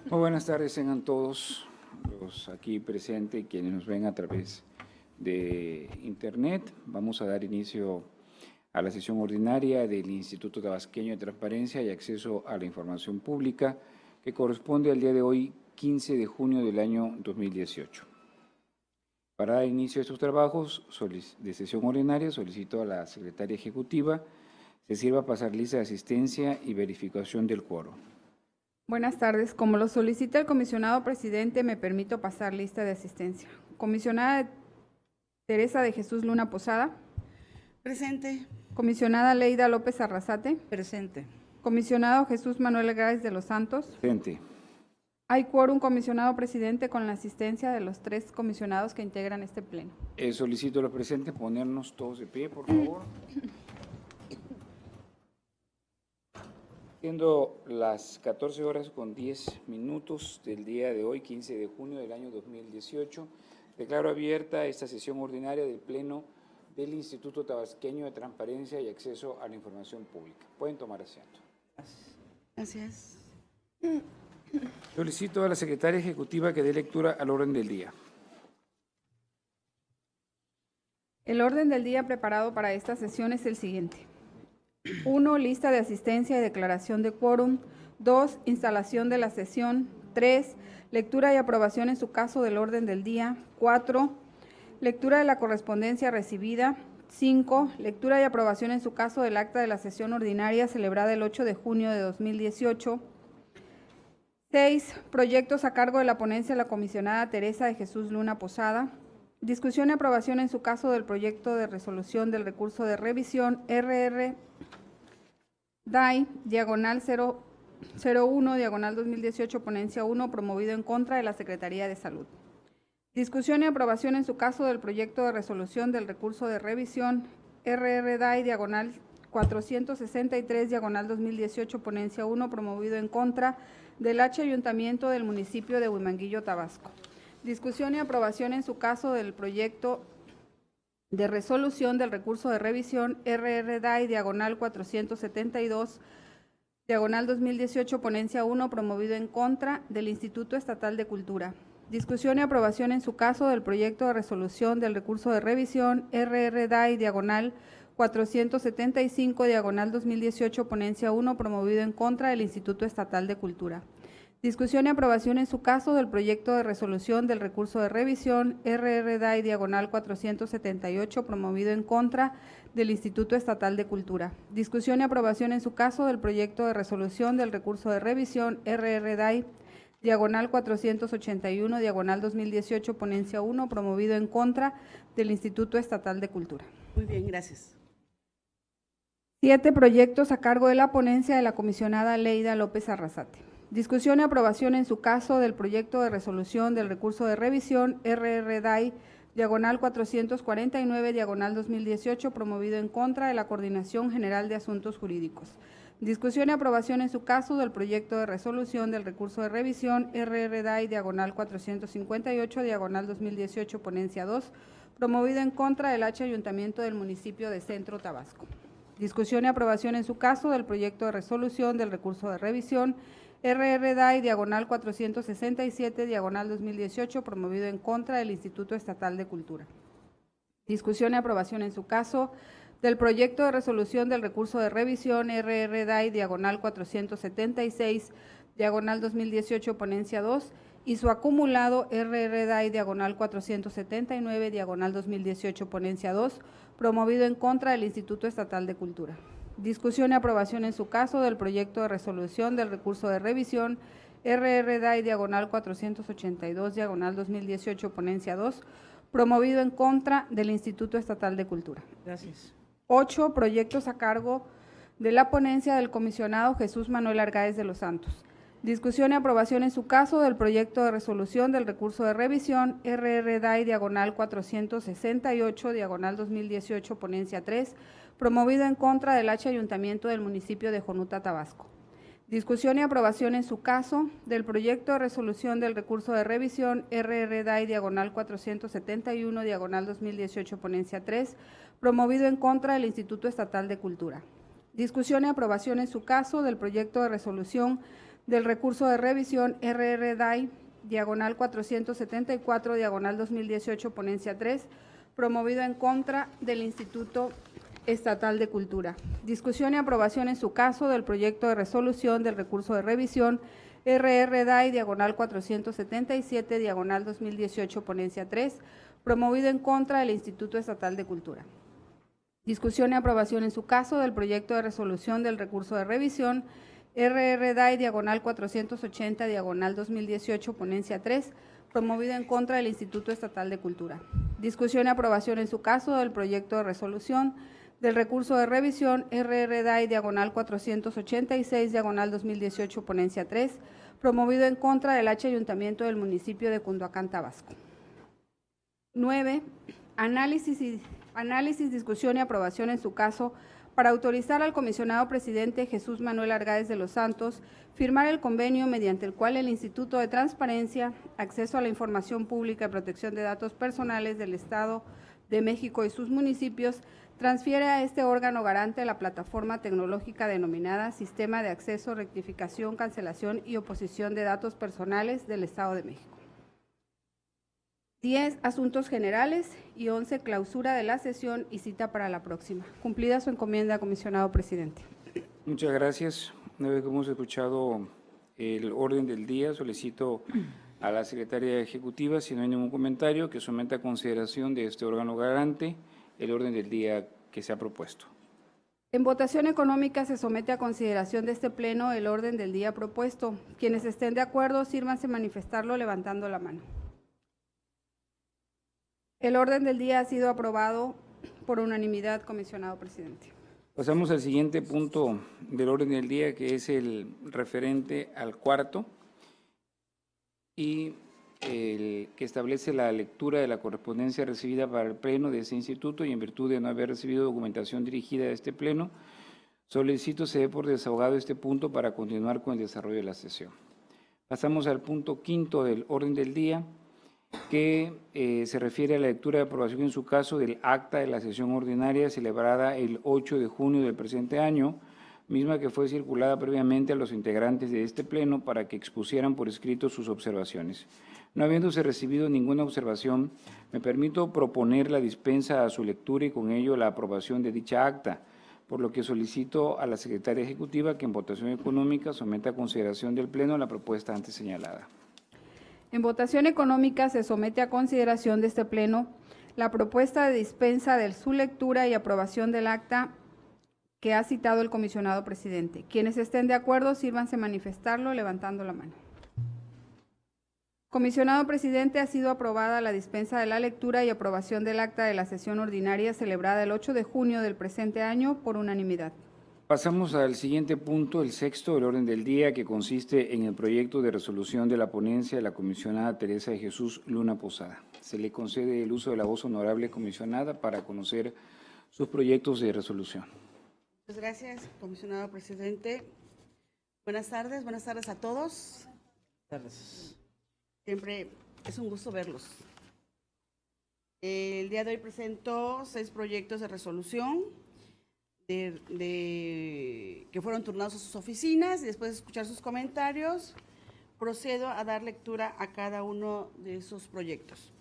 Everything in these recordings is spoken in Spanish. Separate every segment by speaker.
Speaker 1: Muy buenas tardes, tengan todos los aquí presentes y quienes nos ven a través de Internet. Vamos a dar inicio a la sesión ordinaria del Instituto Tabasqueño de Transparencia y Acceso a la Información Pública, que corresponde al día de hoy, 15 de junio del año 2018. Para dar inicio a estos trabajos de sesión ordinaria, solicito a la Secretaria Ejecutiva se sirva a pasar lista de asistencia y verificación del quórum.
Speaker 2: Buenas tardes. Como lo solicita el comisionado presidente, me permito pasar lista de asistencia. Comisionada Teresa de Jesús Luna Posada.
Speaker 3: Presente.
Speaker 2: Comisionada Leida López Arrasate.
Speaker 3: Presente.
Speaker 2: Comisionado Jesús Manuel Gáez de los Santos.
Speaker 1: Presente.
Speaker 2: Hay quórum, comisionado presidente, con la asistencia de los 3 comisionados que integran este pleno.
Speaker 1: Solicito a los presentes ponernos todos de pie, por favor. Siendo las 14 horas con 10 minutos del día de hoy, 15 de junio del año 2018, declaro abierta esta sesión ordinaria del Pleno del Instituto Tabasqueño de Transparencia y Acceso a la Información Pública. Pueden tomar asiento.
Speaker 3: Gracias.
Speaker 1: Solicito a la Secretaria Ejecutiva que dé lectura al orden del día.
Speaker 2: El orden del día preparado para esta sesión es el siguiente. 1. Lista de asistencia y declaración de quórum. 2. Instalación de la sesión. 3. Lectura y aprobación en su caso del orden del día. 4. Lectura de la correspondencia recibida. 5. Lectura y aprobación en su caso del acta de la sesión ordinaria celebrada el 8 de junio de 2018. 6. Proyectos a cargo de la ponencia de la comisionada Teresa de Jesús Luna Posada. Discusión y aprobación en su caso del proyecto de resolución del recurso de revisión RR-DAI, diagonal 001, diagonal 2018, ponencia 1, promovido en contra de la Secretaría de Salud. Discusión y aprobación en su caso del proyecto de resolución del recurso de revisión RR-DAI, diagonal 463, diagonal 2018, ponencia 1, promovido en contra del Ayuntamiento del municipio de Huimanguillo, Tabasco. Discusión y aprobación en su caso del proyecto de resolución del recurso de revisión RR-DAI, diagonal 472, diagonal 2018, ponencia 1, promovido en contra del Instituto Estatal de Cultura. Discusión y aprobación en su caso del proyecto de resolución del recurso de revisión RR-DAI, diagonal 475, diagonal 2018, ponencia 1, promovido en contra del Instituto Estatal de Cultura. Discusión y aprobación en su caso del proyecto de resolución del recurso de revisión RR-DAI, diagonal 478, promovido en contra del Instituto Estatal de Cultura. Discusión y aprobación en su caso del proyecto de resolución del recurso de revisión RR-DAI, diagonal 481, diagonal 2018, ponencia 1, promovido en contra del Instituto Estatal de Cultura.
Speaker 3: Muy bien, gracias.
Speaker 2: 7 proyectos a cargo de la ponencia de la comisionada Leida López Arrasate. Discusión y aprobación en su caso del proyecto de resolución del recurso de revisión RR-DAI, diagonal 449, diagonal 2018, promovido en contra de la Coordinación General de Asuntos Jurídicos. Discusión y aprobación en su caso del proyecto de resolución del recurso de revisión RR-DAI, diagonal 458, diagonal 2018, ponencia 2, promovido en contra del Ayuntamiento del municipio de Centro, Tabasco. Discusión y aprobación en su caso del proyecto de resolución del recurso de revisión RR-DAI, diagonal 467, diagonal 2018, promovido en contra del Instituto Estatal de Cultura. Discusión y aprobación en su caso del proyecto de resolución del recurso de revisión RR-DAI, diagonal 476, diagonal 2018, ponencia 2, y su acumulado RR-DAI, diagonal 479, diagonal 2018, ponencia 2, promovido en contra del Instituto Estatal de Cultura. Discusión y aprobación en su caso del proyecto de resolución del recurso de revisión RR-DAI, diagonal 482, diagonal 2018, ponencia 2, promovido en contra del Instituto Estatal de Cultura.
Speaker 3: Gracias.
Speaker 2: 8 proyectos a cargo de la ponencia del comisionado Jesús Manuel Gáez de los Santos. Discusión y aprobación en su caso del proyecto de resolución del recurso de revisión RR-DAI, diagonal 468, diagonal 2018, ponencia 3, promovido en contra del Ayuntamiento del municipio de Jonuta, Tabasco. Discusión y aprobación en su caso del proyecto de resolución del recurso de revisión RR-DAI, diagonal 471, diagonal 2018, ponencia 3, promovido en contra del Instituto Estatal de Cultura. Discusión y aprobación en su caso del proyecto de resolución del recurso de revisión RR-DAI, diagonal 474, diagonal 2018, ponencia 3, promovido en contra del Instituto Estatal de Cultura. Discusión y aprobación en su caso del proyecto de resolución del recurso de revisión RR-DAI, diagonal 477, diagonal 2018, ponencia 3, promovido en contra del Instituto Estatal de Cultura. Discusión y aprobación en su caso del proyecto de resolución del recurso de revisión RR-DAI, diagonal 480, diagonal 2018, ponencia 3, promovido en contra del Instituto Estatal de Cultura. Discusión y aprobación en su caso del proyecto de resolución del recurso de revisión RR-DAI, diagonal 486, diagonal 2018, ponencia 3, promovido en contra del H Ayuntamiento del municipio de Cunduacán, Tabasco. 9. Análisis, discusión y aprobación en su caso para autorizar al comisionado presidente Jesús Manuel Argáez de los Santos firmar el convenio mediante el cual el Instituto de Transparencia, Acceso a la Información Pública y Protección de Datos Personales del Estado de México y sus municipios transfiere a este órgano garante la plataforma tecnológica denominada Sistema de Acceso, Rectificación, Cancelación y Oposición de Datos Personales del Estado de México. 10. Asuntos generales y 11. Clausura de la sesión y cita para la próxima. Cumplida su encomienda, comisionado presidente.
Speaker 1: Muchas gracias. Una vez que hemos escuchado el orden del día, solicito a la secretaria ejecutiva, si no hay ningún comentario, que someta a consideración de este órgano garante el orden del día que se ha propuesto.
Speaker 2: En votación económica se somete a consideración de este pleno el orden del día propuesto. Quienes estén de acuerdo, sírvanse manifestarlo levantando la mano. El orden del día ha sido aprobado por unanimidad, comisionado presidente.
Speaker 1: Pasamos al siguiente punto del orden del día, que es el referente al cuarto y el que establece la lectura de la correspondencia recibida para el pleno de ese instituto, y en virtud de no haber recibido documentación dirigida a este pleno, solicito se dé por desahogado este punto para continuar con el desarrollo de la sesión. Pasamos al punto quinto del orden del día, que se refiere a la lectura de aprobación en su caso del acta de la sesión ordinaria celebrada el 8 de junio del presente año, misma que fue circulada previamente a los integrantes de este pleno para que expusieran por escrito sus observaciones. No habiéndose recibido ninguna observación, me permito proponer la dispensa a su lectura y con ello la aprobación de dicha acta, por lo que solicito a la secretaria ejecutiva que en votación económica someta a consideración del pleno la propuesta antes señalada.
Speaker 2: En votación económica se somete a consideración de este pleno la propuesta de dispensa de su lectura y aprobación del acta que ha citado el comisionado presidente. Quienes estén de acuerdo, sírvanse manifestarlo levantando la mano. Comisionado presidente, ha sido aprobada la dispensa de la lectura y aprobación del acta de la sesión ordinaria celebrada el 8 de junio del presente año por unanimidad.
Speaker 1: Pasamos al siguiente punto, el sexto del orden del día, que consiste en el proyecto de resolución de la ponencia de la comisionada Teresa de Jesús Luna Posada. Se le concede el uso de la voz honorable comisionada para conocer sus proyectos de resolución.
Speaker 3: Muchas gracias, comisionado presidente. Buenas tardes a todos. Buenas tardes. Siempre es un gusto verlos. El día de hoy presento 6 proyectos de resolución que fueron turnados a sus oficinas, y después de escuchar sus comentarios, procedo a dar lectura a cada uno de esos proyectos.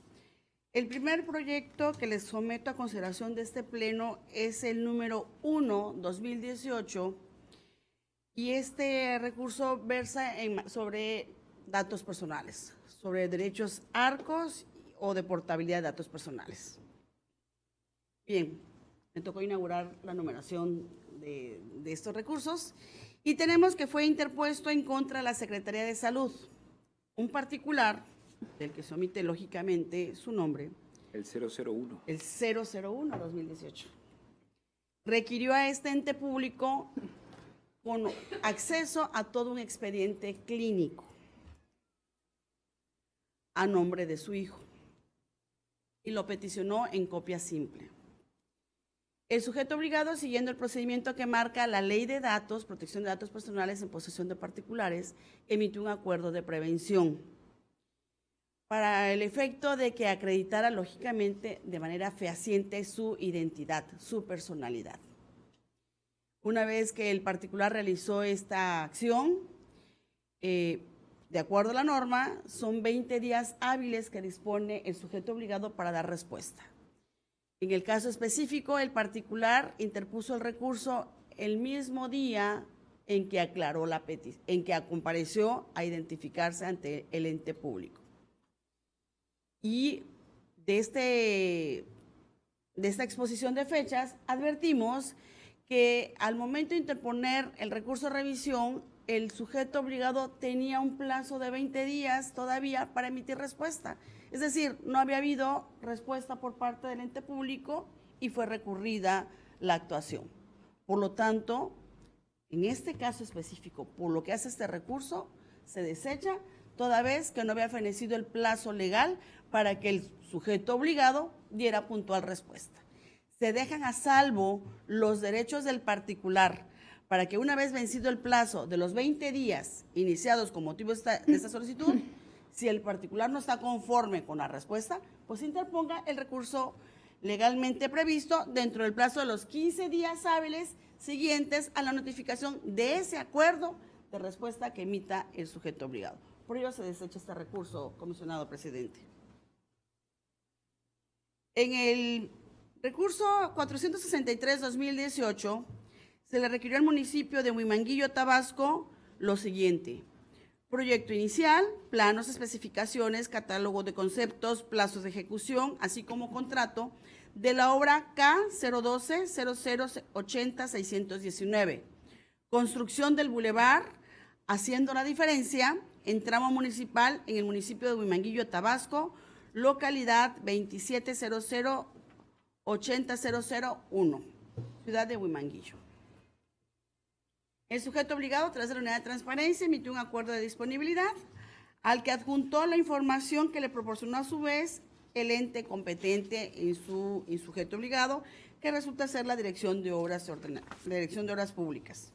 Speaker 3: El primer proyecto que les someto a consideración de este pleno es el número 1/2018, y este recurso versa sobre datos personales, sobre derechos ARCOS o de portabilidad de datos personales. Bien, me tocó inaugurar la numeración de estos recursos, y tenemos que fue interpuesto en contra de la Secretaría de Salud un particular, del que se omite lógicamente su nombre.
Speaker 1: El 001.
Speaker 3: El 001/2018. Requirió a este ente público con acceso a todo un expediente clínico a nombre de su hijo, y lo peticionó en copia simple. El sujeto obligado, siguiendo el procedimiento que marca la Ley de Datos, Protección de Datos Personales en posesión de particulares, emitió un acuerdo de prevención para el efecto de que acreditara lógicamente de manera fehaciente su identidad, su personalidad. Una vez que el particular realizó esta acción, de acuerdo a la norma, son 20 días hábiles que dispone el sujeto obligado para dar respuesta. En el caso específico, el particular interpuso el recurso el mismo día en que aclaró la petición, en que compareció a identificarse ante el ente público. Y de esta exposición de fechas, advertimos que al momento de interponer el recurso de revisión, el sujeto obligado tenía un plazo de 20 días todavía para emitir respuesta. Es decir, no había habido respuesta por parte del ente público y fue recurrida la actuación. Por lo tanto, en este caso específico, por lo que hace este recurso, se desecha toda vez que no había fenecido el plazo legal para que el sujeto obligado diera puntual respuesta. Se dejan a salvo los derechos del particular para que una vez vencido el plazo de los 20 días iniciados con motivo de esta solicitud, si el particular no está conforme con la respuesta, pues interponga el recurso legalmente previsto dentro del plazo de los 15 días hábiles siguientes a la notificación de ese acuerdo de respuesta que emita el sujeto obligado. Por ello se desecha este recurso, comisionado presidente. En el recurso 463-2018 se le requirió al municipio de Huimanguillo, Tabasco, lo siguiente: proyecto inicial, planos, especificaciones, catálogo de conceptos, plazos de ejecución, así como contrato de la obra K012-0080-619. Construcción del bulevar, haciendo la diferencia en tramo municipal en el municipio de Huimanguillo, Tabasco, localidad 2700-80001, ciudad de Huimanguillo. El sujeto obligado, tras la unidad de transparencia, emitió un acuerdo de disponibilidad al que adjuntó la información que le proporcionó a su vez el ente competente en su sujeto obligado, que resulta ser la Dirección de Obras Públicas.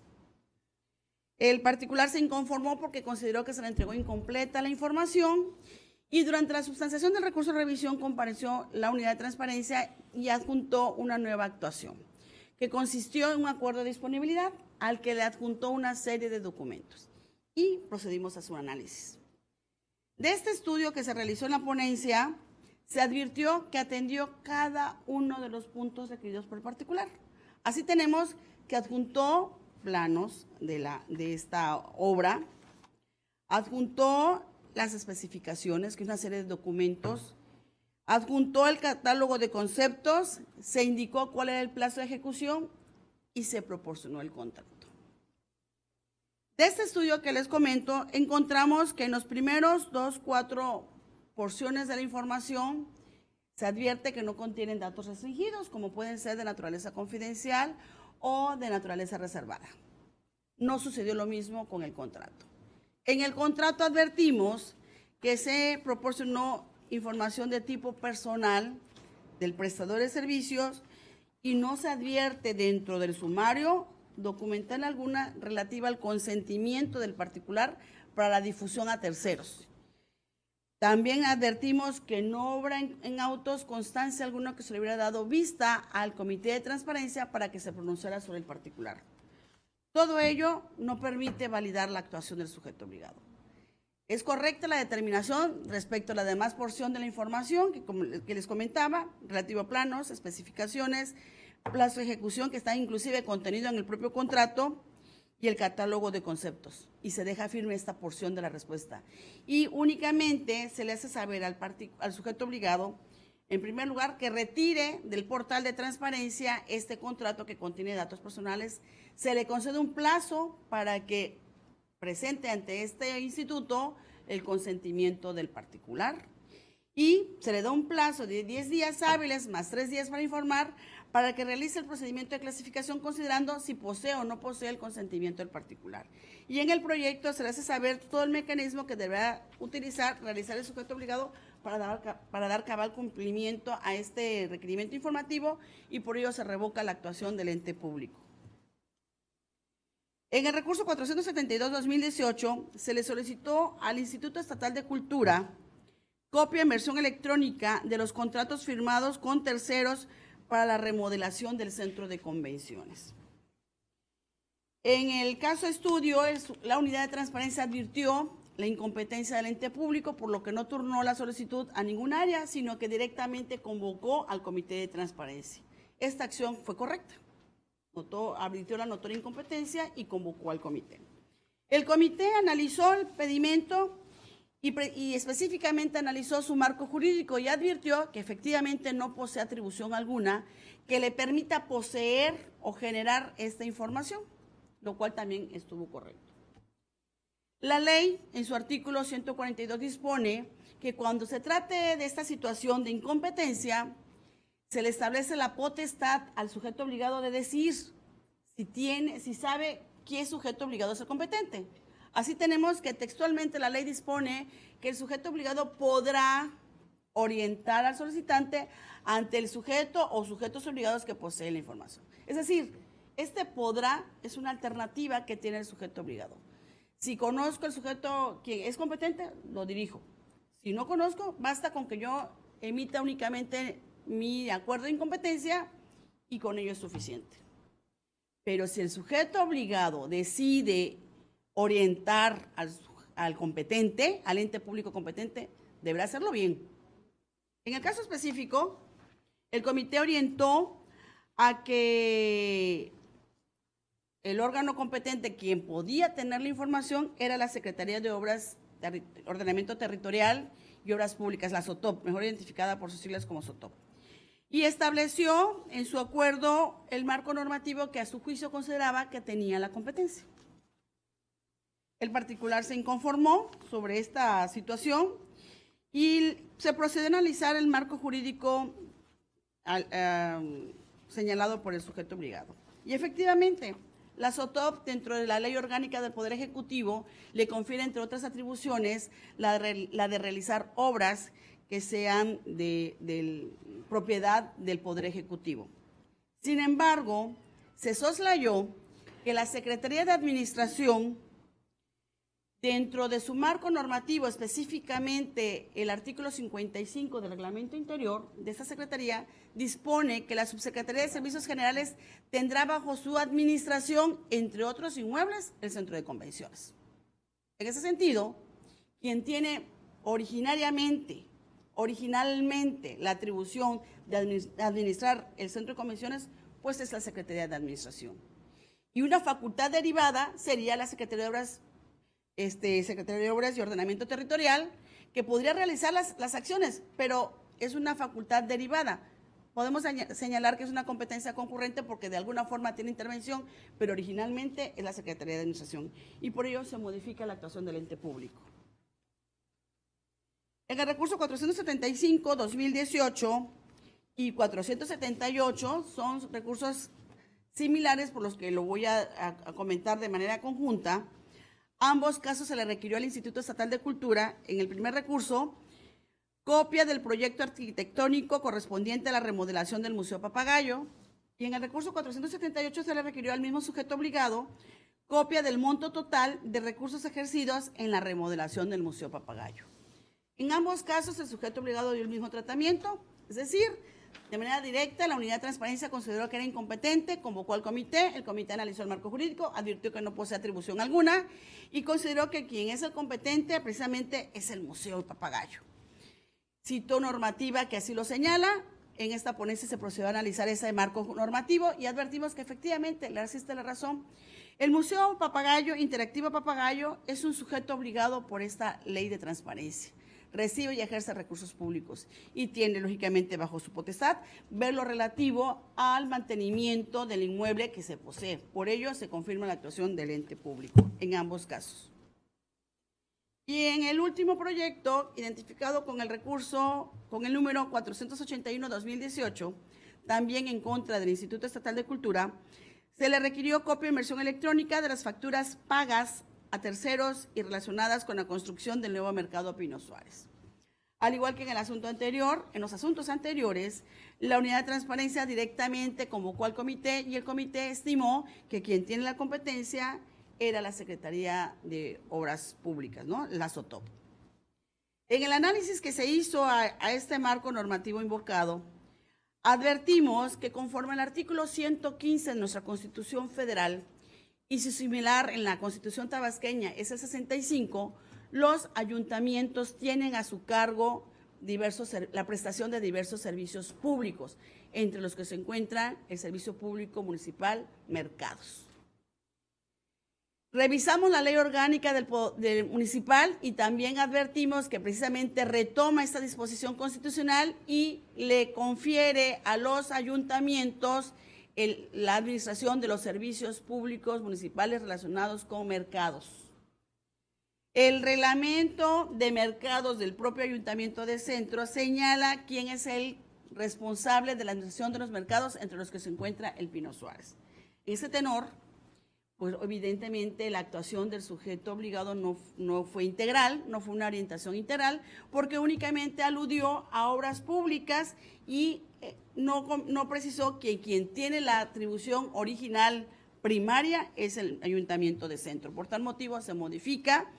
Speaker 3: El particular se inconformó porque consideró que se le entregó incompleta la información y durante la substanciación del recurso de revisión compareció la unidad de transparencia y adjuntó una nueva actuación, que consistió en un acuerdo de disponibilidad al que le adjuntó una serie de documentos y procedimos a su análisis. De este estudio que se realizó en la ponencia, se advirtió que atendió cada uno de los puntos requeridos por el particular. Así tenemos que adjuntó planos de esta obra, adjuntó las especificaciones, que es una serie de documentos, adjuntó el catálogo de conceptos, se indicó cuál era el plazo de ejecución y se proporcionó el contrato. De este estudio que les comento, encontramos que en los primeros 4 porciones de la información se advierte que no contienen datos restringidos, como pueden ser de naturaleza confidencial o de naturaleza reservada. No sucedió lo mismo con el contrato. En el contrato advertimos que se proporcionó información de tipo personal del prestador de servicios y no se advierte dentro del sumario documental alguna relativa al consentimiento del particular para la difusión a terceros. También advertimos que no obra en autos constancia alguna que se le hubiera dado vista al Comité de Transparencia para que se pronunciara sobre el particular. Todo ello no permite validar la actuación del sujeto obligado. Es correcta la determinación respecto a la demás porción de la información que les comentaba, relativo a planos, especificaciones, plazo de ejecución, que está inclusive contenido en el propio contrato, y el catálogo de conceptos. Y se deja firme esta porción de la respuesta. Y únicamente se le hace saber al sujeto obligado, en primer lugar, que retire del portal de transparencia este contrato que contiene datos personales. Se le concede un plazo para que presente ante este instituto el consentimiento del particular y se le da un plazo de 10 días hábiles más 3 días para informar para que realice el procedimiento de clasificación considerando si posee o no posee el consentimiento del particular. Y en el proyecto se le hace saber todo el mecanismo que deberá realizar el sujeto obligado para dar cabal cumplimiento a este requerimiento informativo y por ello se revoca la actuación del ente público. En el recurso 472-2018 se le solicitó al Instituto Estatal de Cultura copia en versión electrónica de los contratos firmados con terceros para la remodelación del centro de convenciones. En el caso de estudio, la unidad de transparencia advirtió la incompetencia del ente público, por lo que no turnó la solicitud a ningún área, sino que directamente convocó al comité de transparencia. Esta acción fue correcta. Advirtió la notoria incompetencia y convocó al comité. El comité analizó el pedimento y específicamente analizó su marco jurídico y advirtió que efectivamente no posee atribución alguna que le permita poseer o generar esta información, lo cual también estuvo correcto. La ley, en su artículo 142, dispone que cuando se trate de esta situación de incompetencia, se le establece la potestad al sujeto obligado de decir si sabe qué sujeto obligado es el competente. Así tenemos que textualmente la ley dispone que el sujeto obligado podrá orientar al solicitante ante el sujeto o sujetos obligados que poseen la información. Es decir, este podrá es una alternativa que tiene el sujeto obligado. Si conozco el sujeto que es competente, lo dirijo. Si no conozco, basta con que yo emita únicamente mi acuerdo de incompetencia y con ello es suficiente. Pero si el sujeto obligado decide orientar al competente, al ente público competente, deberá hacerlo bien. En el caso específico, el comité orientó a que el órgano competente quien podía tener la información era la Secretaría de Obras, Ordenamiento Territorial y Obras Públicas, la SOTOP, mejor identificada por sus siglas como SOTOP. Y estableció en su acuerdo el marco normativo que a su juicio consideraba que tenía la competencia. El particular se inconformó sobre esta situación y se procedió a analizar el marco jurídico señalado por el sujeto obligado. Y efectivamente, la SOTOP, dentro de la Ley Orgánica del Poder Ejecutivo, le confiere, entre otras atribuciones, la de realizar obras que sean de propiedad del Poder Ejecutivo. Sin embargo, se soslayó que la Secretaría de Administración, dentro de su marco normativo, específicamente el artículo 55 del Reglamento Interior de esta Secretaría, dispone que la Subsecretaría de Servicios Generales tendrá bajo su administración, entre otros inmuebles, el Centro de Convenciones. En ese sentido, quien tiene originalmente la atribución de administrar el Centro de Convenciones, pues es la Secretaría de Administración. Y una facultad derivada sería la Secretaría de Obras, Secretaría de Obras y Ordenamiento Territorial, que podría realizar las acciones, pero es una facultad derivada. Podemos señalar que es una competencia concurrente porque de alguna forma tiene intervención, pero originalmente es la Secretaría de Administración y por ello se modifica la actuación del ente público. En el recurso 475-2018 y 478 son recursos similares por los que lo voy a comentar de manera conjunta. Ambos casos se le requirió al Instituto Estatal de Cultura, en el primer recurso, copia del proyecto arquitectónico correspondiente a la remodelación del Museo Papagayo, y en el recurso 478 se le requirió al mismo sujeto obligado copia del monto total de recursos ejercidos en la remodelación del Museo Papagayo. En ambos casos el sujeto obligado dio el mismo tratamiento, es decir, de manera directa, la unidad de transparencia consideró que era incompetente, convocó al comité, el comité analizó el marco jurídico, advirtió que no posee atribución alguna y consideró que quien es el competente precisamente es el Museo Papagayo. Citó normativa que así lo señala. En esta ponencia se procedió a analizar ese marco normativo y advertimos que efectivamente le asiste la razón. El Museo Papagayo, Interactivo Papagayo, es un sujeto obligado por esta ley de transparencia. Recibe y ejerce recursos públicos y tiene, lógicamente, bajo su potestad, ver lo relativo al mantenimiento del inmueble que se posee. Por ello, se confirma la actuación del ente público en ambos casos. Y en el último proyecto, identificado con el recurso, con el número 481-2018, también en contra del Instituto Estatal de Cultura, se le requirió copia de inversión electrónica de las facturas pagas a terceros y relacionadas con la construcción del nuevo mercado Pino Suárez. Al igual que en el asunto anterior, en los asuntos anteriores, la unidad de transparencia directamente convocó al comité y el comité estimó que quien tiene la competencia era la Secretaría de Obras Públicas, ¿no? La SOTOP. En el análisis que se hizo a este marco normativo invocado, advertimos que conforme al artículo 115 de nuestra Constitución Federal y si similar en la Constitución tabasqueña es el 65, los ayuntamientos tienen a su cargo la prestación de diversos servicios públicos, entre los que se encuentran el Servicio Público Municipal, mercados. Revisamos la ley orgánica del municipal y también advertimos que precisamente retoma esta disposición constitucional y le confiere a los ayuntamientos la administración de los servicios públicos municipales relacionados con mercados. El reglamento de mercados del propio Ayuntamiento de Centro señala quién es el responsable de la administración de los mercados, entre los que se encuentra el Pino Suárez. En ese tenor, pues evidentemente la actuación del sujeto obligado no fue integral, no fue una orientación integral, porque únicamente aludió a obras públicas y no precisó que quien tiene la atribución original primaria es el Ayuntamiento de Centro. Por tal motivo se modifica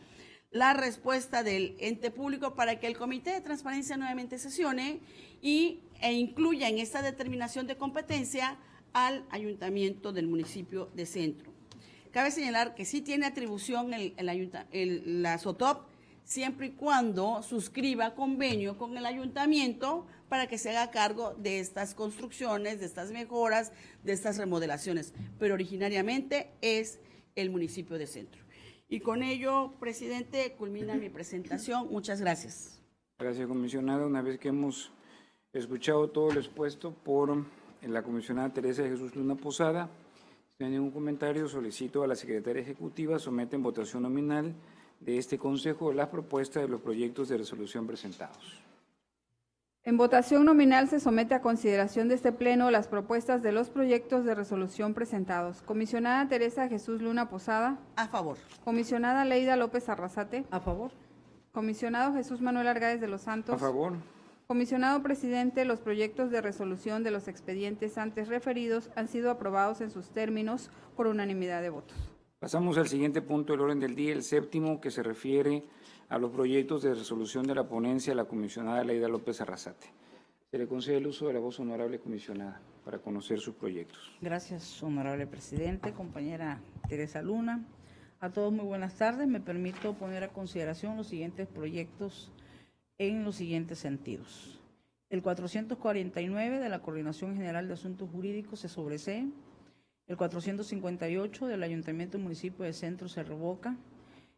Speaker 3: la respuesta del ente público para que el Comité de Transparencia nuevamente sesione e incluya en esta determinación de competencia al Ayuntamiento del municipio de Centro. Cabe señalar que sí tiene atribución la SOTOP, siempre y cuando suscriba convenio con el ayuntamiento para que se haga cargo de estas construcciones, de estas mejoras, de estas remodelaciones, pero originariamente es el municipio de Centro. Y con ello, presidente, culmina mi presentación. Muchas gracias.
Speaker 1: Gracias, comisionada. Una vez que hemos escuchado todo lo expuesto por la comisionada Teresa de Jesús Luna Posada, si no hay ningún comentario, solicito a la secretaria ejecutiva someta en votación nominal de este Consejo las propuestas de los proyectos de resolución presentados.
Speaker 2: En votación nominal se somete a consideración de este Pleno las propuestas de los proyectos de resolución presentados. Comisionada Teresa Jesús Luna Posada.
Speaker 3: A favor.
Speaker 2: Comisionada Leida López Arrasate.
Speaker 3: A favor.
Speaker 2: Comisionado Jesús Manuel Argáez de los Santos.
Speaker 1: A favor.
Speaker 2: Comisionado presidente, los proyectos de resolución de los expedientes antes referidos han sido aprobados en sus términos por unanimidad de votos.
Speaker 1: Pasamos al siguiente punto del orden del día, el séptimo, que se refiere a los proyectos de resolución de la ponencia de la comisionada Leida López Arrasate. Se le concede el uso de la voz, honorable comisionada, para conocer sus proyectos.
Speaker 4: Gracias, honorable presidente, compañera Teresa Luna. A todos muy buenas tardes. Me permito poner a consideración los siguientes proyectos en los siguientes sentidos. El 449 de la Coordinación General de Asuntos Jurídicos se sobresee. El 458 del Ayuntamiento y Municipio de Centro se revoca.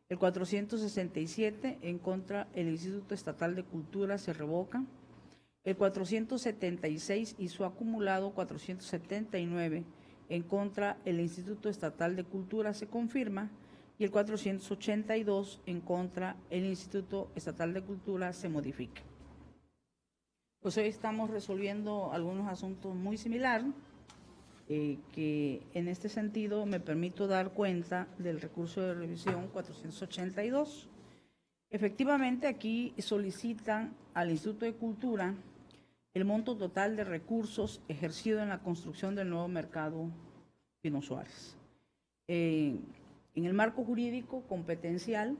Speaker 4: El 467 en contra el Instituto Estatal de Cultura se revoca. El 476 y su acumulado 479 en contra el Instituto Estatal de Cultura se confirma. Y el 482 en contra el Instituto Estatal de Cultura se modifica. Pues hoy estamos resolviendo algunos asuntos muy similares, que en este sentido me permito dar cuenta del recurso de revisión 482. Efectivamente, aquí solicitan al Instituto de Cultura el monto total de recursos ejercido en la construcción del nuevo mercado Pino Suárez. En el marco jurídico competencial,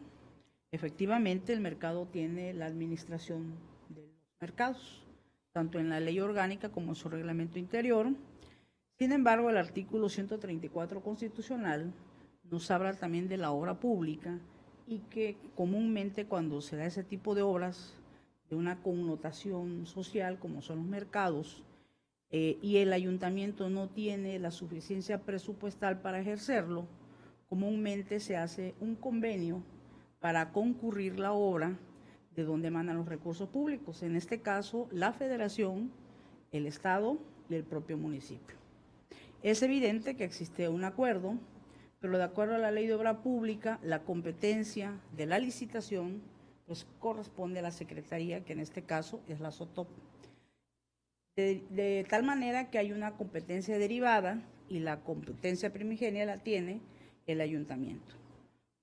Speaker 4: efectivamente el mercado tiene la administración de los mercados, tanto en la ley orgánica como en su reglamento interior. Sin embargo, el artículo 134 constitucional nos habla también de la obra pública y que comúnmente cuando se da ese tipo de obras de una connotación social como son los mercados y el ayuntamiento no tiene la suficiencia presupuestal para ejercerlo, comúnmente se hace un convenio para concurrir la obra de donde emanan los recursos públicos, en este caso la Federación, el Estado y el propio municipio. Es evidente que existe un acuerdo, pero de acuerdo a la Ley de Obra Pública, la competencia de la licitación pues corresponde a la Secretaría, que en este caso es la SOTOP. De tal manera que hay una competencia derivada y la competencia primigenia la tiene el ayuntamiento.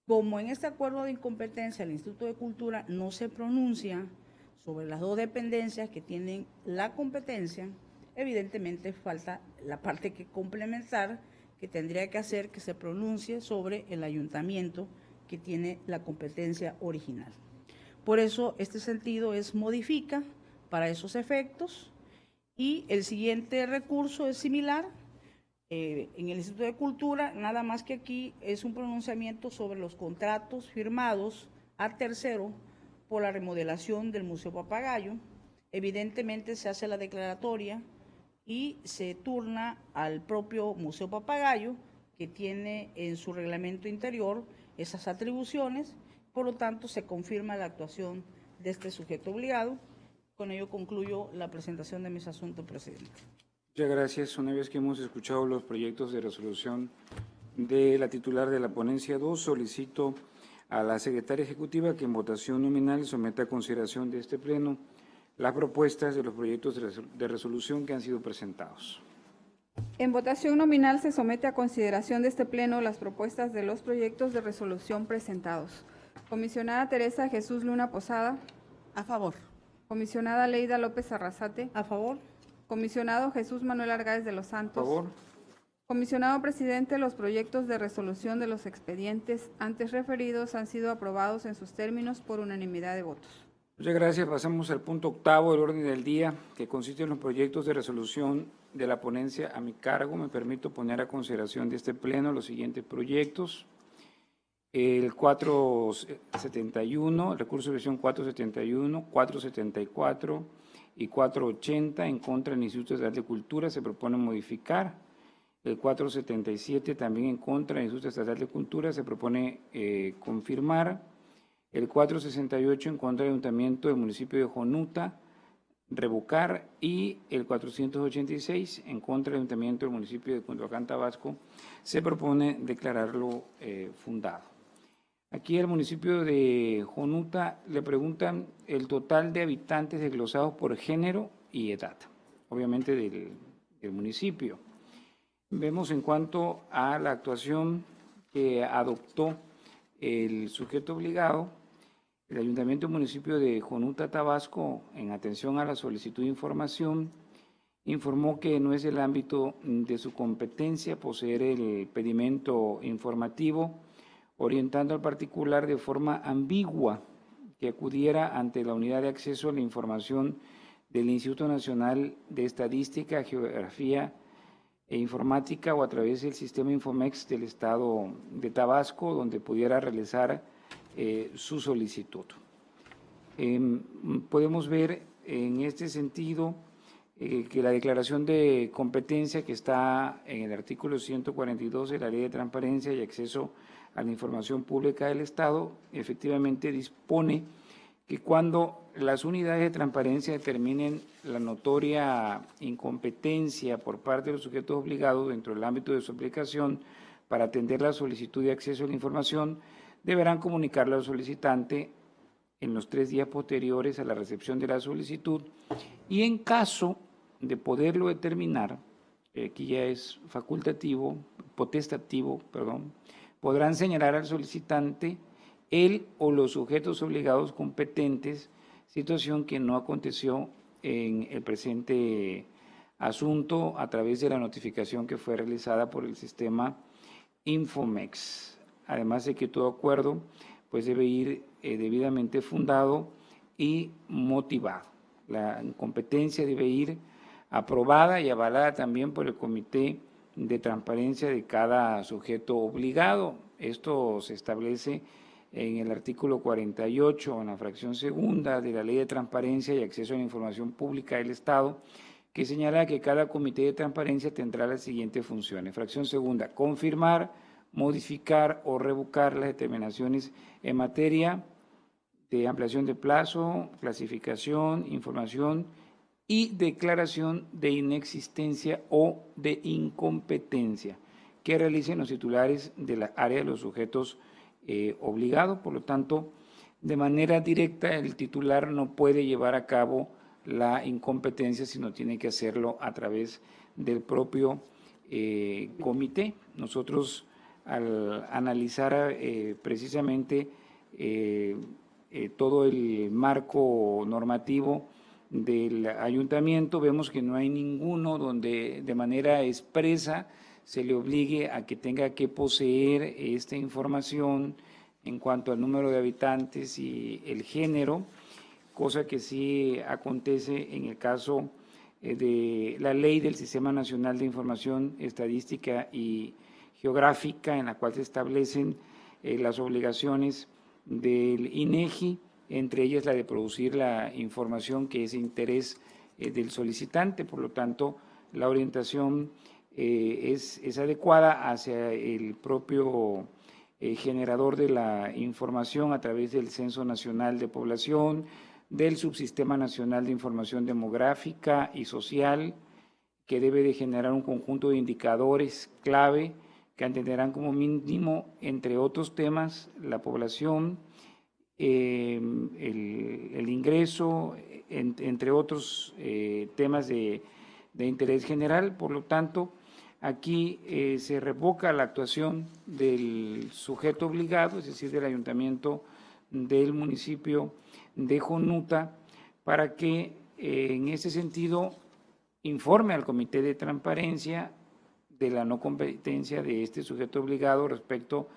Speaker 4: Como en este acuerdo de incompetencia el Instituto de Cultura no se pronuncia sobre las dos dependencias que tienen la competencia, evidentemente falta la parte que complementar, que tendría que hacer que se pronuncie sobre el ayuntamiento que tiene la competencia original. Por eso este sentido es modifica para esos efectos y el siguiente recurso es similar. En el Instituto de Cultura, nada más que aquí es un pronunciamiento sobre los contratos firmados a tercero por la remodelación del Museo Papagayo. Evidentemente se hace la declaratoria y se turna al propio Museo Papagayo, que tiene en su reglamento interior esas atribuciones, por lo tanto se confirma la actuación de este sujeto obligado. Con ello concluyo la presentación de mis asuntos, presidente.
Speaker 1: Muchas gracias. Una vez que hemos escuchado los proyectos de resolución de la titular de la ponencia 2, solicito a la secretaria ejecutiva que en votación nominal someta a consideración de este pleno las propuestas de los proyectos de resolución que han sido presentados.
Speaker 2: En votación nominal se somete a consideración de este pleno las propuestas de los proyectos de resolución presentados. Comisionada Teresa Jesús Luna Posada.
Speaker 3: A favor.
Speaker 2: Comisionada Leida López Arrasate.
Speaker 4: A favor.
Speaker 2: Comisionado Jesús Manuel Argáez de los Santos.
Speaker 1: A favor.
Speaker 2: Comisionado presidente, los proyectos de resolución de los expedientes antes referidos han sido aprobados en sus términos por unanimidad de votos.
Speaker 1: Muchas gracias. Pasamos al punto octavo del orden del día, que consiste en los proyectos de resolución de la ponencia a mi cargo. Me permito poner a consideración de este pleno los siguientes proyectos. El 471, el recurso de versión 471, 474 y 480 en contra del Instituto Estatal de Cultura se propone modificar. El 477 también en contra del Instituto Estatal de Cultura se propone confirmar. El 468 en contra del Ayuntamiento del municipio de Jonuta, revocar, y el 486 en contra del Ayuntamiento del municipio de Cunduacán, Tabasco, se propone declararlo fundado. Aquí al municipio de Jonuta le preguntan el total de habitantes desglosados por género y edad, obviamente del municipio. Vemos en cuanto a la actuación que adoptó el sujeto obligado, el Ayuntamiento del municipio de Jonuta, Tabasco, en atención a la solicitud de información, informó que no es el ámbito de su competencia poseer el pedimento informativo, orientando al particular de forma ambigua que acudiera ante la Unidad de Acceso a la Información del Instituto Nacional de Estadística, Geografía e Informática o a través del sistema Infomex del Estado de Tabasco, donde pudiera realizar su solicitud. Podemos ver en este sentido que la declaración de competencia que está en el artículo 142 de la Ley de Transparencia y Acceso a la Información Pública del Estado efectivamente dispone que cuando las unidades de transparencia determinen la notoria incompetencia por parte de los sujetos obligados dentro del ámbito de su aplicación para atender la solicitud de acceso a la información, deberán comunicarle al solicitante en los 3 días posteriores a la recepción de la solicitud y en caso de poderlo determinar, aquí ya es potestativo, podrán señalar al solicitante él o los sujetos obligados competentes, situación que no aconteció en el presente asunto a través de la notificación que fue realizada por el sistema Infomex. Además de que todo acuerdo pues debe ir debidamente fundado y motivado. La incompetencia debe ir aprobada y avalada también por el Comité de Transparencia de cada sujeto obligado. Esto se establece en el artículo 48, en la fracción segunda de la Ley de Transparencia y Acceso a la Información Pública del Estado, que señala que cada Comité de Transparencia tendrá las siguientes funciones. Fracción segunda, confirmar, modificar o revocar las determinaciones en materia de ampliación de plazo, clasificación, información y declaración de inexistencia o de incompetencia que realicen los titulares de la área de los sujetos obligados. Por lo tanto, de manera directa el titular no puede llevar a cabo la incompetencia, sino tiene que hacerlo a través del propio comité. Nosotros, al analizar precisamente todo el marco normativo del ayuntamiento, vemos que no hay ninguno donde de manera expresa se le obligue a que tenga que poseer esta información en cuanto al número de habitantes y el género, cosa que sí acontece en el caso de la Ley del Sistema Nacional de Información Estadística y Geográfica, en la cual se establecen las obligaciones del INEGI, entre ellas la de producir la información que es de interés del solicitante. Por lo tanto, la orientación es adecuada hacia el propio generador de la información a través del Censo Nacional de Población, del Subsistema Nacional de Información Demográfica y Social, que debe de generar un conjunto de indicadores clave que atenderán como mínimo, entre otros temas, la población, el ingreso, entre otros temas de interés general. Por lo tanto, aquí se revoca la actuación del sujeto obligado, es decir, del ayuntamiento del municipio de Jonuta, para que en ese sentido informe al Comité de Transparencia de la no competencia de este sujeto obligado respecto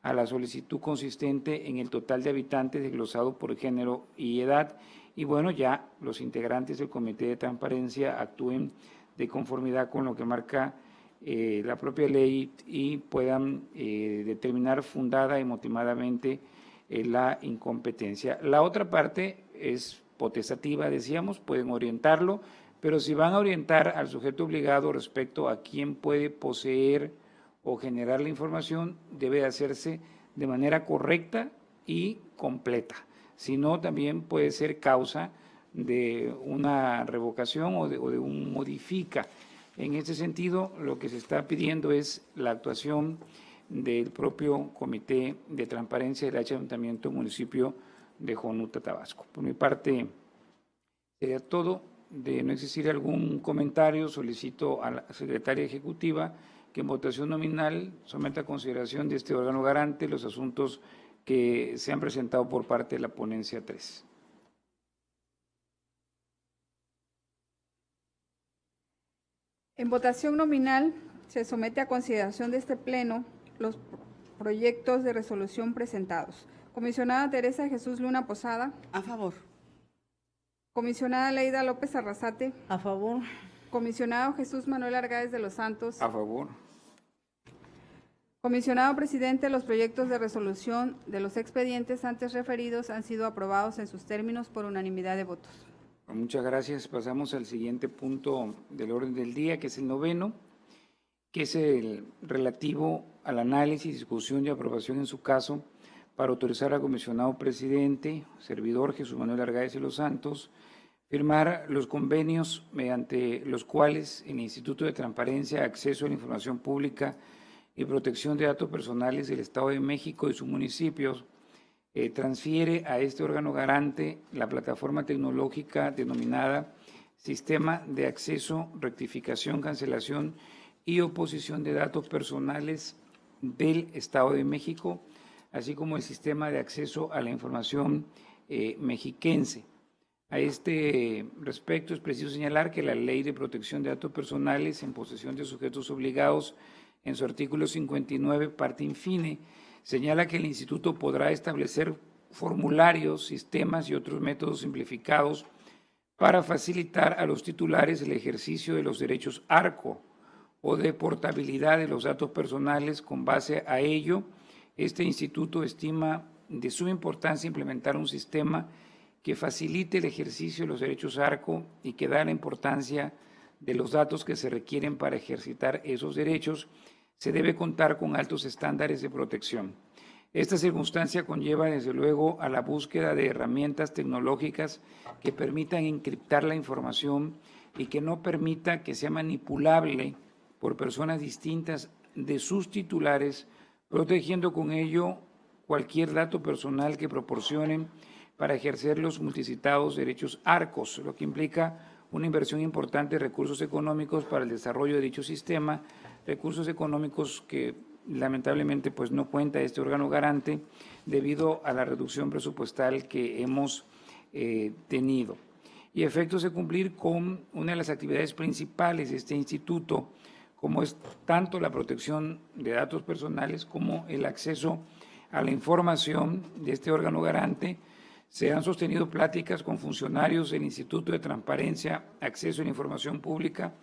Speaker 1: a la solicitud consistente en el total de habitantes desglosado por género y edad. Y bueno, ya los integrantes del Comité de Transparencia actúen de conformidad con lo que marca la propia ley y puedan determinar fundada y motivadamente la incompetencia. La otra parte es potestativa, decíamos, pueden orientarlo, pero si van a orientar al sujeto obligado respecto a quién puede poseer o generar la información, debe hacerse de manera correcta y completa. Si no, también puede ser causa de una revocación o de un modifica. En este sentido, lo que se está pidiendo es la actuación del propio Comité de Transparencia del Ayuntamiento Municipio de Jonuta, Tabasco. Por mi parte, sería todo. De no existir algún comentario, solicito a la Secretaria Ejecutiva que en votación nominal someta a consideración de este órgano garante los asuntos que se han presentado por parte de la ponencia 3.
Speaker 2: En votación nominal se somete a consideración de este Pleno los proyectos de resolución presentados. Comisionada Teresa Jesús Luna Posada.
Speaker 3: A favor.
Speaker 2: Comisionada Leida López Arrasate.
Speaker 4: A favor.
Speaker 2: Comisionado Jesús Manuel Argáez de los Santos.
Speaker 1: A favor.
Speaker 2: Comisionado presidente, los proyectos de resolución de los expedientes antes referidos han sido aprobados en sus términos por unanimidad de votos.
Speaker 1: Muchas gracias. Pasamos al siguiente punto del orden del día, que es el 9º, que es el relativo al análisis, discusión y aprobación en su caso para autorizar al comisionado presidente, servidor Jesús Manuel Argáez de los Santos, firmar los convenios mediante los cuales el Instituto de Transparencia, Acceso a la Información Pública y Protección de Datos Personales del Estado de México y sus municipios transfiere a este órgano garante la plataforma tecnológica denominada Sistema de Acceso, Rectificación, Cancelación y Oposición de Datos Personales del Estado de México, así como el Sistema de Acceso a la Información mexiquense. A este respecto, es preciso señalar que la Ley de Protección de Datos Personales en posesión de sujetos obligados, en su artículo 59, parte infine, señala que el Instituto podrá establecer formularios, sistemas y otros métodos simplificados para facilitar a los titulares el ejercicio de los derechos ARCO o de portabilidad de los datos personales. Con base a ello, este instituto estima de suma importancia implementar un sistema que facilite el ejercicio de los derechos ARCO y que da la importancia de los datos que se requieren para ejercitar esos derechos. Se debe contar con altos estándares de protección. Esta circunstancia conlleva, desde luego, a la búsqueda de herramientas tecnológicas que permitan encriptar la información y que no permita que sea manipulable por personas distintas de sus titulares, protegiendo con ello cualquier dato personal que proporcionen para ejercer los multicitados derechos ARCOS, lo que implica una inversión importante de recursos económicos para el desarrollo de dicho sistema, recursos económicos que lamentablemente pues no cuenta este órgano garante debido a la reducción presupuestal que hemos tenido. Y efectos de cumplir con una de las actividades principales de este instituto, como es tanto la protección de datos personales como el acceso a la información de este órgano garante, Se han sostenido pláticas con funcionarios del Instituto de Transparencia, Acceso a la Información Pública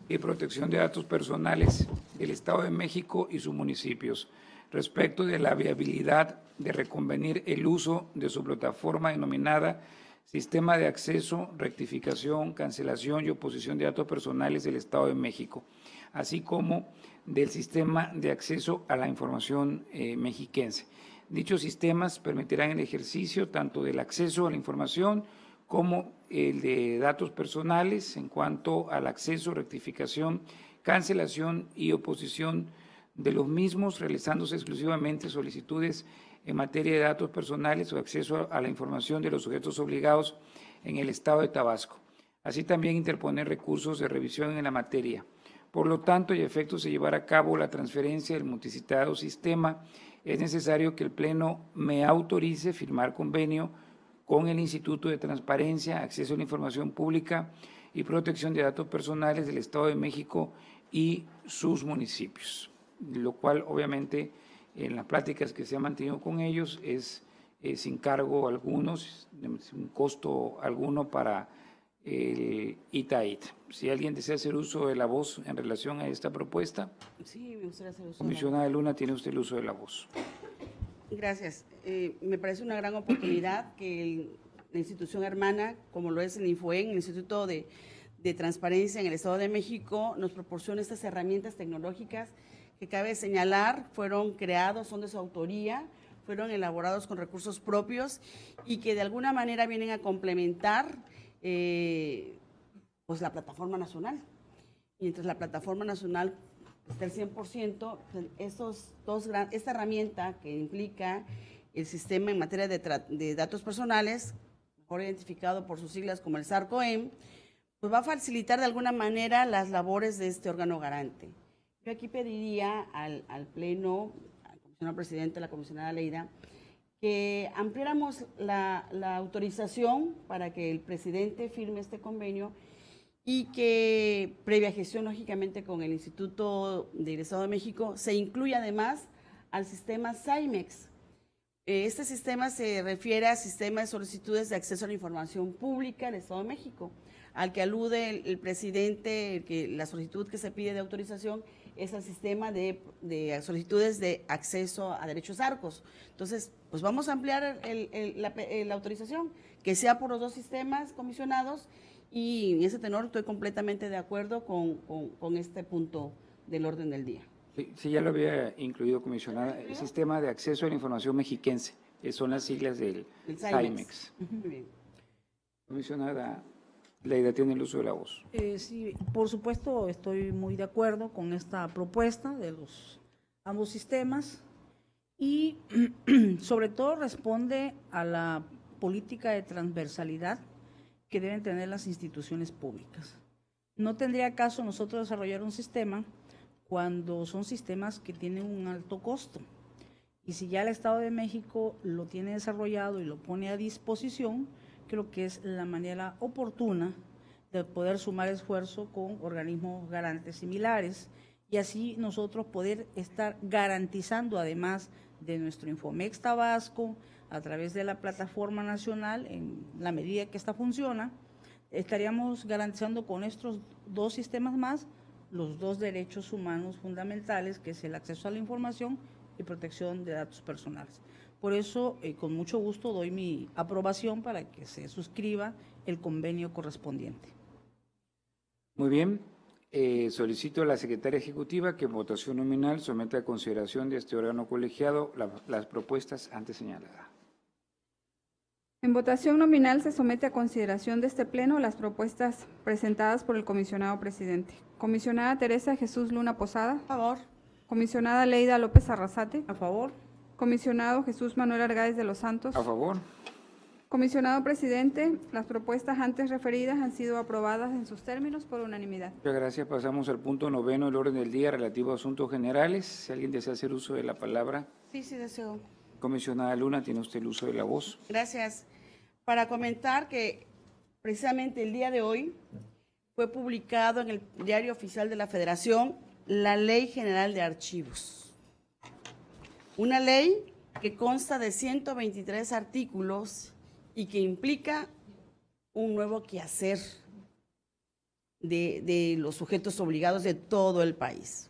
Speaker 1: y Protección de Datos Personales del Estado de México y sus municipios respecto de la viabilidad de reconvenir el uso de su plataforma denominada Sistema de Acceso, Rectificación, Cancelación y Oposición de Datos Personales del Estado de México, así como del Sistema de Acceso a la Información mexiquense. Dichos sistemas permitirán el ejercicio tanto del acceso a la información como el de datos personales en cuanto al acceso, rectificación, cancelación y oposición de los mismos, realizándose exclusivamente solicitudes en materia de datos personales o acceso a la información de los sujetos obligados en el Estado de Tabasco. Así también interponer recursos de revisión en la materia. Por lo tanto, y a efecto de llevar a cabo la transferencia del multicitado sistema, es necesario que el Pleno me autorice firmar convenio con el Instituto de Transparencia, Acceso a la Información Pública y Protección de Datos Personales del Estado de México y sus municipios, lo cual obviamente en las pláticas que se han mantenido con ellos es sin cargo alguno, sin costo alguno para el ITAIT. Si alguien desea hacer uso de la voz en relación a esta propuesta.
Speaker 3: Sí, me gustaría hacer uso.
Speaker 1: Comisionada Luna, tiene usted el uso de la voz.
Speaker 3: Gracias. Me parece una gran oportunidad que la institución hermana, como lo es el INFOEN, el Instituto de Transparencia en el Estado de México, nos proporcione estas herramientas tecnológicas que cabe señalar, fueron creados, son de su autoría, fueron elaborados con recursos propios y que de alguna manera vienen a complementar pues la plataforma nacional. Y mientras la plataforma nacional está al 100%, esta herramienta que implica el sistema en materia de datos personales, mejor identificado por sus siglas como el SARCOEM, pues va a facilitar de alguna manera las labores de este órgano garante. Yo aquí pediría al Pleno, al comisionado presidente, a la comisionada Leida, que ampliáramos la autorización para que el presidente firme este convenio y que, previa gestión, lógicamente, con el Instituto del Estado de México, se incluya además al sistema SAIMEX. Este sistema se refiere al sistema de solicitudes de acceso a la información pública del Estado de México, al que alude el presidente, que la solicitud que se pide de autorización es el sistema de solicitudes de acceso a derechos ARCOS. Entonces, pues vamos a ampliar la autorización, que sea por los dos sistemas comisionados, y en ese tenor estoy completamente de acuerdo con este punto del orden del día.
Speaker 1: Sí, ya lo había incluido, comisionada, el Sistema de Acceso a la Información Mexiquense, que son las siglas del SAIMEX.
Speaker 3: Muy bien.
Speaker 1: Comisionada Leida, tiene el uso de la voz.
Speaker 4: Sí, por supuesto, estoy muy de acuerdo con esta propuesta de ambos sistemas y sobre todo responde a la política de transversalidad que deben tener las instituciones públicas. No tendría caso nosotros desarrollar un sistema cuando son sistemas que tienen un alto costo. Y si ya el Estado de México lo tiene desarrollado y lo pone a disposición, creo que es la manera oportuna de poder sumar esfuerzo con organismos garantes similares y así nosotros poder estar garantizando, además de nuestro Infomex Tabasco, a través de la plataforma nacional, en la medida que esta funciona, estaríamos garantizando con estos dos sistemas más los dos derechos humanos fundamentales, que es el acceso a la información y protección de datos personales. Por eso, con mucho gusto, doy mi aprobación para que se suscriba el convenio correspondiente.
Speaker 1: Muy bien. Solicito a la secretaria ejecutiva que en votación nominal someta a consideración de este órgano colegiado las propuestas antes señaladas.
Speaker 2: En votación nominal se somete a consideración de este Pleno las propuestas presentadas por el comisionado presidente. Comisionada Teresa Jesús Luna Posada.
Speaker 3: A favor.
Speaker 2: Comisionada Leida López Arrasate.
Speaker 4: A favor.
Speaker 2: Comisionado Jesús Manuel Argáez de los Santos.
Speaker 1: A favor.
Speaker 2: Comisionado presidente, las propuestas antes referidas han sido aprobadas en sus términos por unanimidad.
Speaker 1: Muchas gracias. Pasamos al punto 9 del orden del día relativo a asuntos generales. Si alguien desea hacer uso de la palabra.
Speaker 3: Sí, deseo.
Speaker 1: Comisionada Luna, tiene usted el uso de la voz.
Speaker 3: Gracias. Para comentar que precisamente el día de hoy fue publicado en el Diario Oficial de la Federación la Ley General de Archivos. Una ley que consta de 123 artículos y que implica un nuevo quehacer de los sujetos obligados de todo el país.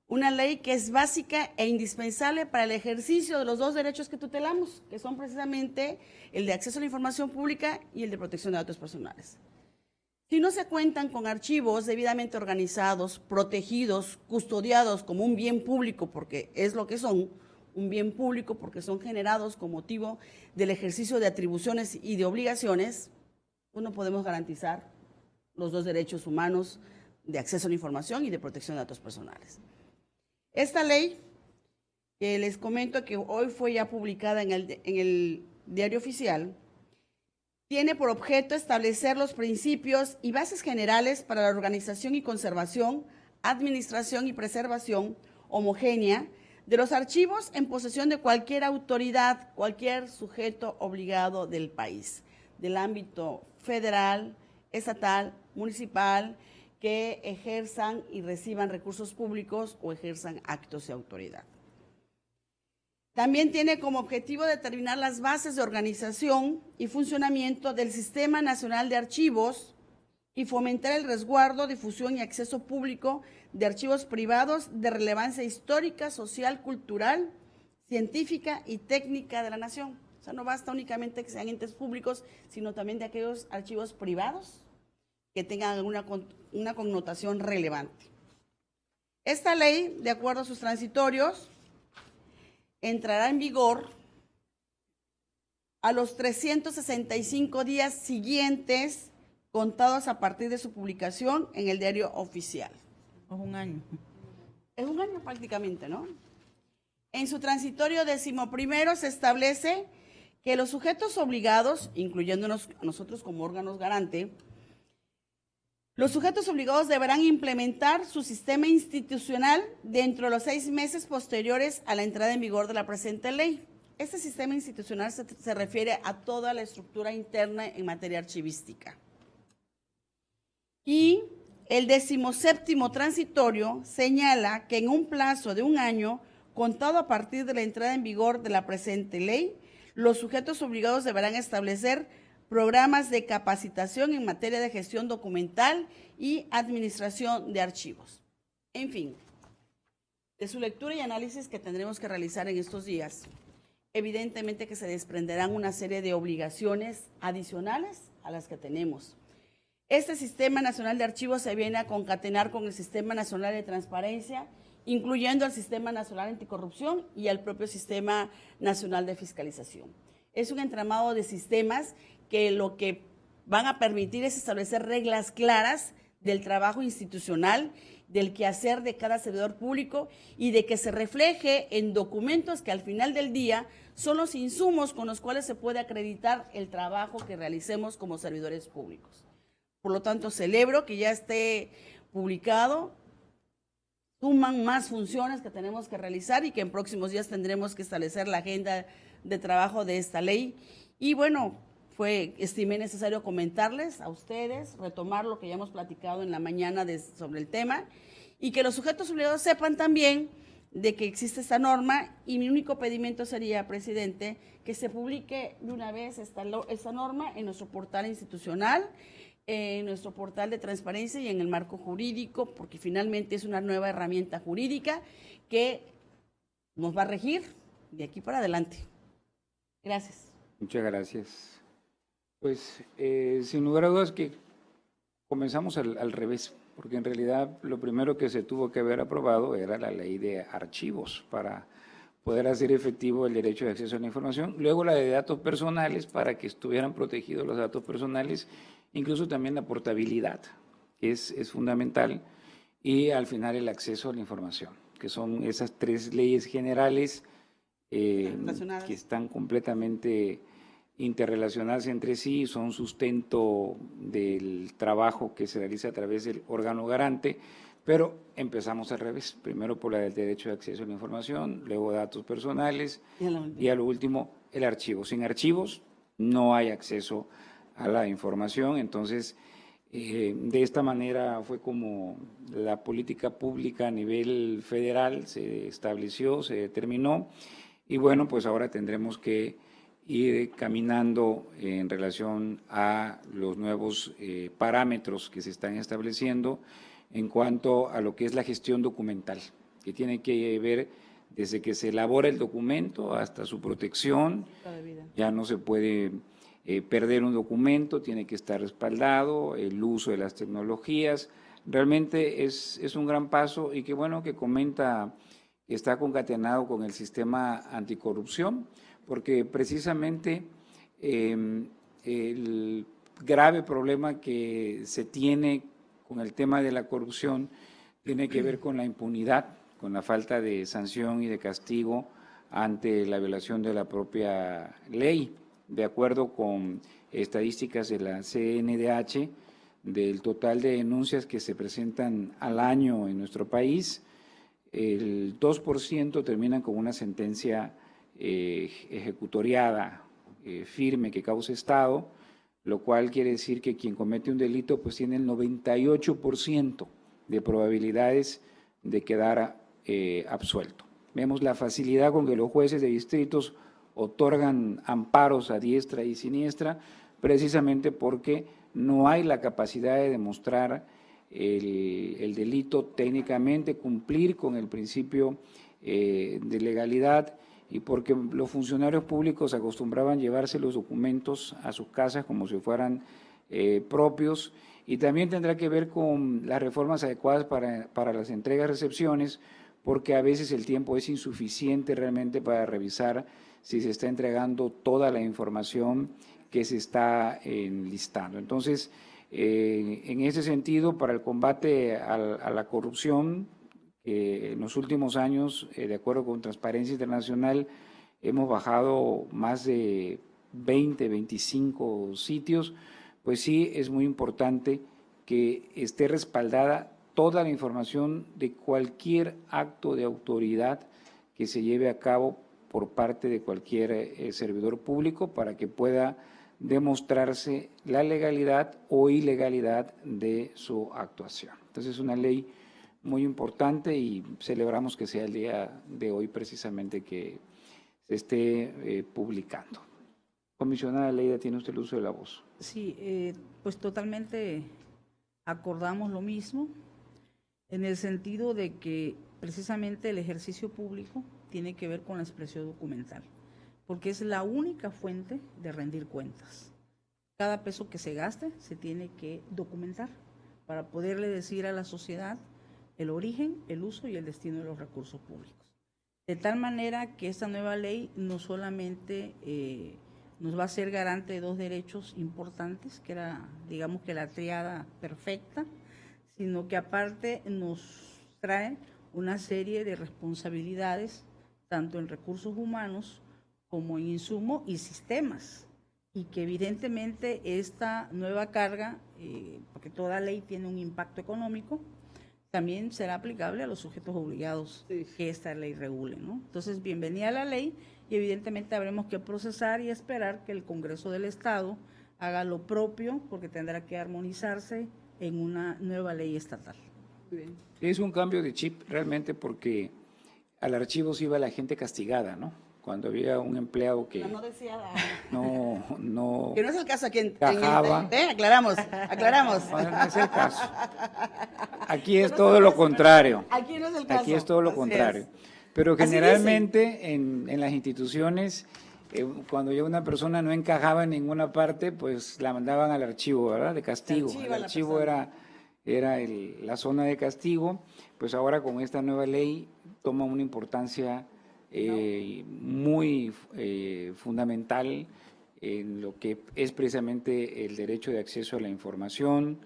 Speaker 3: Una ley que es básica e indispensable para el ejercicio de los dos derechos que tutelamos, que son precisamente el de acceso a la información pública y el de protección de datos personales. Si no se cuentan con archivos debidamente organizados, protegidos, custodiados como un bien público, porque es lo que son, un bien público porque son generados con motivo del ejercicio de atribuciones y de obligaciones, pues no podemos garantizar los dos derechos humanos de acceso a la información y de protección de datos personales. Esta ley, que les comento que hoy fue ya publicada en el Diario Oficial, tiene por objeto establecer los principios y bases generales para la organización y conservación, administración y preservación homogénea de los archivos en posesión de cualquier autoridad, cualquier sujeto obligado del país, del ámbito federal, estatal, municipal, que ejerzan y reciban recursos públicos o ejerzan actos de autoridad. También tiene como objetivo determinar las bases de organización y funcionamiento del Sistema Nacional de Archivos y fomentar el resguardo, difusión y acceso público de archivos privados de relevancia histórica, social, cultural, científica y técnica de la nación. O sea, no basta únicamente que sean entes públicos, sino también de aquellos archivos privados que tengan una connotación relevante. Esta ley, de acuerdo a sus transitorios, entrará en vigor a los 365 días siguientes, contados a partir de su publicación en el Diario Oficial.
Speaker 4: Es un año.
Speaker 3: Es un año prácticamente, ¿no? En su transitorio 11º se establece que los sujetos obligados, incluyéndonos a nosotros como órganos garante, los sujetos obligados deberán implementar su sistema institucional dentro de los 6 meses posteriores a la entrada en vigor de la presente ley. Este sistema institucional se refiere a toda la estructura interna en materia archivística. Y el 17º transitorio señala que en un plazo de un año, contado a partir de la entrada en vigor de la presente ley, los sujetos obligados deberán establecer programas de capacitación en materia de gestión documental y administración de archivos. En fin, de su lectura y análisis que tendremos que realizar en estos días, evidentemente que se desprenderán una serie de obligaciones adicionales a las que tenemos. Este Sistema Nacional de Archivos se viene a concatenar con el Sistema Nacional de Transparencia, incluyendo al Sistema Nacional Anticorrupción y al propio Sistema Nacional de Fiscalización. Es un entramado de sistemas que lo que van a permitir es establecer reglas claras del trabajo institucional, del quehacer de cada servidor público y de que se refleje en documentos que al final del día son los insumos con los cuales se puede acreditar el trabajo que realicemos como servidores públicos. Por lo tanto, celebro que ya esté publicado, suman más funciones que tenemos que realizar y que en próximos días tendremos que establecer la agenda de trabajo de esta ley. Y bueno, estimé necesario comentarles a ustedes, retomar lo que ya hemos platicado en la mañana sobre el tema y que los sujetos obligados sepan también de que existe esta norma y mi único pedimento sería, presidente, que se publique de una vez esta norma en nuestro portal institucional, en nuestro portal de transparencia y en el marco jurídico, porque finalmente es una nueva herramienta jurídica que nos va a regir de aquí para adelante. Gracias.
Speaker 1: Muchas gracias. Pues sin lugar a dudas que comenzamos al revés, porque en realidad lo primero que se tuvo que haber aprobado era la ley de archivos para poder hacer efectivo el derecho de acceso a la información, luego la de datos personales para que estuvieran protegidos los datos personales, incluso también la portabilidad, que es fundamental, y al final el acceso a la información, que son esas 3 leyes generales que están completamente interrelacionadas entre sí, son sustento del trabajo que se realiza a través del órgano garante, pero empezamos al revés, primero por la del derecho de acceso a la información, luego datos personales y a lo último el archivo. Sin archivos no hay acceso a la información, entonces de esta manera fue como la política pública a nivel federal se estableció, se determinó y bueno, pues ahora tendremos que ir caminando en relación a los nuevos parámetros que se están estableciendo en cuanto a lo que es la gestión documental, que tiene que ver desde que se elabora el documento hasta su protección. Ya no se puede perder un documento, tiene que estar respaldado, el uso de las tecnologías. Realmente es un gran paso y qué bueno que comenta que está concatenado con el sistema anticorrupción, porque precisamente el grave problema que se tiene con el tema de la corrupción tiene que ver con la impunidad, con la falta de sanción y de castigo ante la violación de la propia ley. De acuerdo con estadísticas de la CNDH, del total de denuncias que se presentan al año en nuestro país, el 2% terminan con una sentencia ejecutoriada firme que cause Estado, lo cual quiere decir que quien comete un delito pues tiene el 98% de probabilidades de quedar absuelto. Vemos la facilidad con que los jueces de distritos otorgan amparos a diestra y siniestra, precisamente porque no hay la capacidad de demostrar el delito técnicamente, cumplir con el principio de legalidad, y porque los funcionarios públicos acostumbraban llevarse los documentos a sus casas como si fueran propios, y también tendrá que ver con las reformas adecuadas para las entregas-recepciones, porque a veces el tiempo es insuficiente realmente para revisar si se está entregando toda la información que se está enlistando. Entonces, en ese sentido, para el combate a la corrupción, en los últimos años, de acuerdo con Transparencia Internacional, hemos bajado más de 20, 25 sitios, pues sí es muy importante que esté respaldada toda la información de cualquier acto de autoridad que se lleve a cabo por parte de cualquier servidor público para que pueda demostrarse la legalidad o ilegalidad de su actuación. Entonces es una ley muy importante y celebramos que sea el día de hoy precisamente que se esté publicando. Comisionada Leida, tiene usted el uso de la voz.
Speaker 4: Sí, pues totalmente acordamos lo mismo, en el sentido de que precisamente el ejercicio público tiene que ver con la expresión documental, porque es la única fuente de rendir cuentas. Cada peso que se gaste se tiene que documentar para poderle decir a la sociedad el origen, el uso y el destino de los recursos públicos. De tal manera que esta nueva ley no solamente nos va a ser garante de dos derechos importantes, que era, digamos que la tríada perfecta, sino que aparte nos trae una serie de responsabilidades, tanto en recursos humanos como en insumos y sistemas, y que evidentemente esta nueva carga, porque toda ley tiene un impacto económico, también será aplicable a los sujetos obligados que esta ley regule, ¿no? Entonces, bienvenida a la ley y evidentemente habremos que procesar y esperar que el Congreso del Estado haga lo propio, porque tendrá que armonizarse en una nueva ley estatal.
Speaker 3: Bien.
Speaker 1: Es un cambio de chip realmente porque al archivo se iba la gente castigada, ¿no? Cuando había un empleado que
Speaker 3: No decía
Speaker 1: no
Speaker 3: que no es el caso aquí en
Speaker 1: Cajaba.
Speaker 3: aclaramos.
Speaker 1: Bueno, no es el caso. Aquí es todo lo contrario.
Speaker 3: Aquí no es el caso.
Speaker 1: Aquí es todo lo
Speaker 3: Así
Speaker 1: contrario.
Speaker 3: es.
Speaker 1: Pero
Speaker 3: Así
Speaker 1: generalmente en las instituciones, cuando ya una persona no encajaba en ninguna parte, pues la mandaban al archivo, ¿verdad? De castigo.
Speaker 3: Se
Speaker 1: El
Speaker 3: archiva la
Speaker 1: archivo era la zona de castigo. Pues ahora con esta nueva ley toma una importancia muy fundamental en lo que es precisamente el derecho de acceso a la información,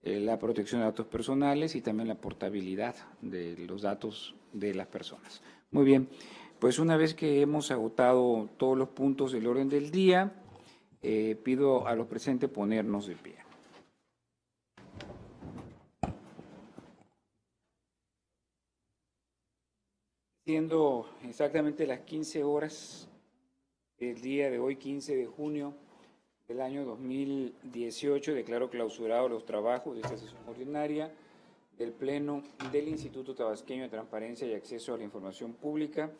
Speaker 1: la protección de datos personales y también la portabilidad de los datos de las personas. Muy bien, pues una vez que hemos agotado todos los puntos del orden del día, pido a los presentes ponernos de pie. Siendo exactamente las 15 horas del día de hoy, 15 de junio del año 2018, declaro clausurados los trabajos de esta sesión ordinaria del Pleno del Instituto Tabasqueño de Transparencia y Acceso a la Información Pública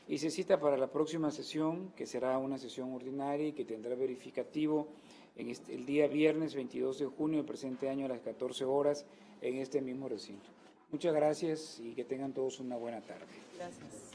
Speaker 1: y se cita para la próxima sesión, que será una sesión ordinaria y que tendrá verificativo el día viernes 22 de junio del presente año a las 14 horas en este mismo recinto. Muchas gracias y que tengan todos una buena tarde.
Speaker 3: Gracias.